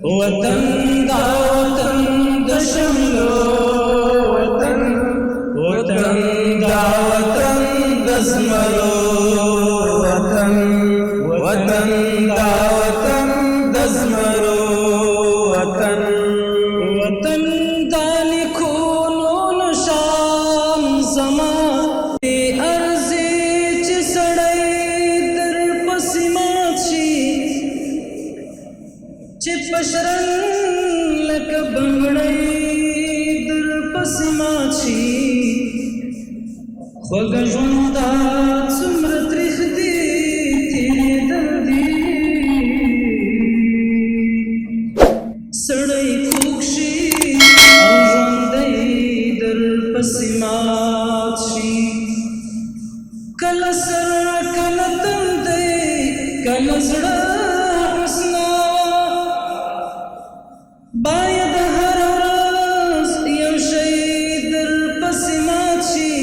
वतन दा वतन दशमलो वतन वतन दा वतन दसमलो वतन वतन दा वतन दसमलो वतन वतन दा लिखोनो नशान समा अर्जी च सड़ई दर पसीमाची चिपशरन लक बंगड़ई दर पसीमाची ख्वग ژوندا څومره تریخ دی تیرېدل دي سړی خوږ شي او ژوندی در پسې مات شي کله سر کله تندی کله زړه باید هر ورځ یو شی در پسې مات شي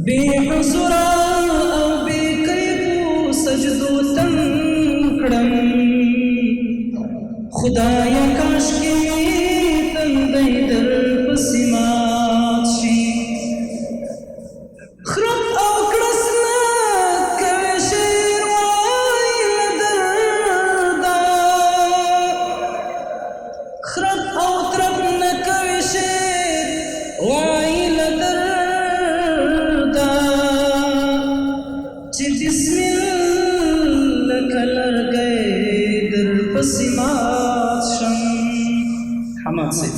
بې حضوره او بې کیفو سجدو تن کړم خدایه کاشکې تندی در پسې مات شي خرم او کړسنه کوي شعر وایي له درده خرب او ترب نکوي شعر وایي له درده چې بسم الله کله لرګی در پسې مات شم حماد صاحب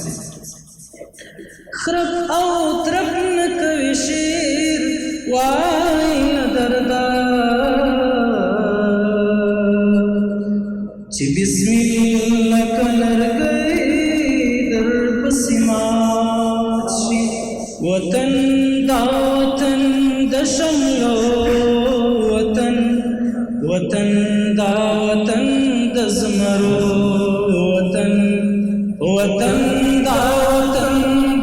خرب او ترب نکوي شعر وایي له درده چې بسم الله کله لرګی در پسې مات شي وطن دا وطن د شملو وطن وطن دا وطن د زمرو وطن وطن دا وطن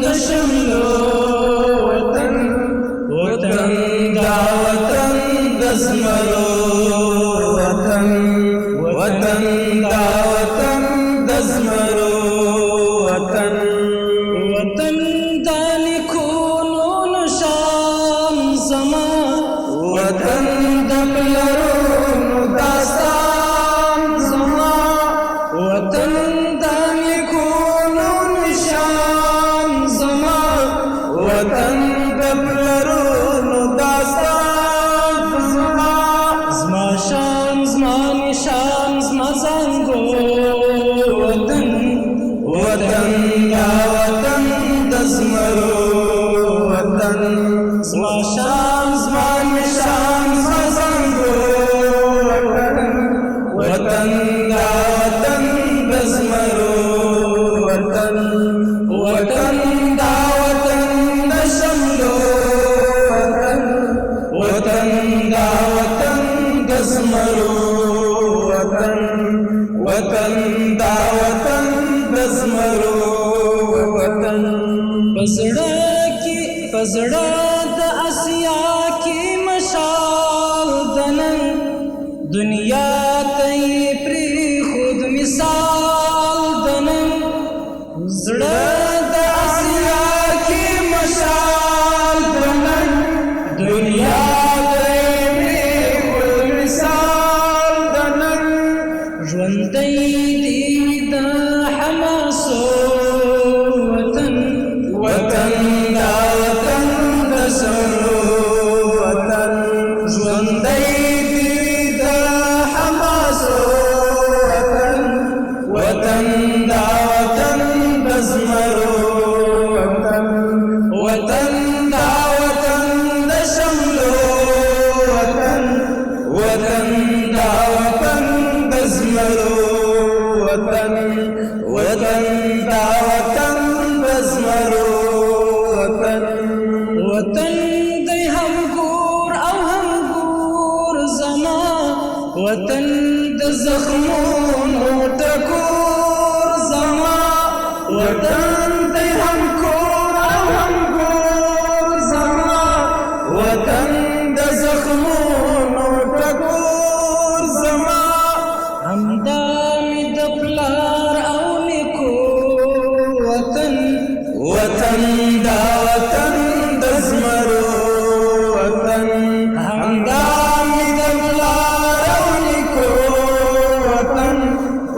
د شملو وطن وطن دا وطن د زمرو وطن وطن دا وطن د زمرو وطن وطن دا لیکونو نشان زما وطن د پلرونو داستان زما وطن دا لیکونو نشان زما وطن د پلرونو داستان زما زما شان زما نشان زما زنګو وطن وطن دا وطن د زمرو وطن زما شان زما نشان زما زنګو وطن وطن دا وطن د زمرو وطن وطن دا وطن د شملو وطن وطن دا وطن د زمرو وطن وطن دا وطن د زمرو وطن پزړه د اسیا کې مشال دنن دنیا ته پری خود مثال دنن زړه د اسیا کې مشال دنن دنیا ته پری خود مثال دنن ژوندی دی د حماسو وطن وطن دا وطن د سرو وطن ژوندی دی د حماسو وطن وطن دا وطن د زمرو وطن وطن دا وطن د شملو وطن وطن دا وطن د زمرو وطن وطن دا وطن د زمرو وطن وطن دی هم ګور او هم ګور زما وطن د زخمونو ټکور زما وطن دی هم ګور او هم ګور زما وطن د زخمونو ټکور زما همدا می د پلا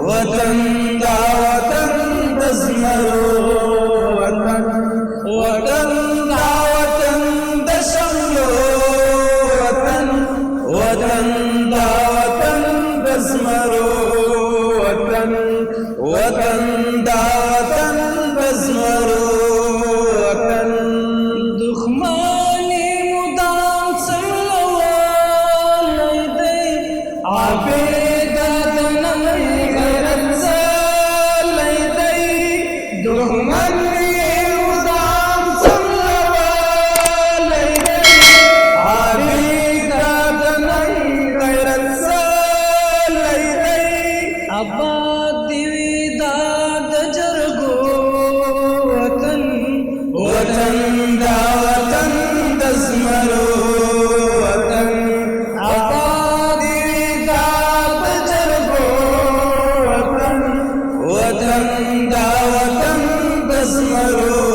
वतन दा वतन दज़मरो वतन वतन दा वतन दशमलो वतन वतन दा वतन दज़मरो वतन वतन दा वतन दज़मरो वतन दुश्मनी मुदाम सल्लल्लाहु आबेदा तनई गैरत सल्लई दुश्मनी मुदाम सल्लल्लाहु आबेदा तनई गैरत सल्लई आबाद दिविदाद जरगो वतन वतन दा वतन दज़मरो वतन आबाद दिविदाद जरगो वतन वतन दा वतन दज़मरो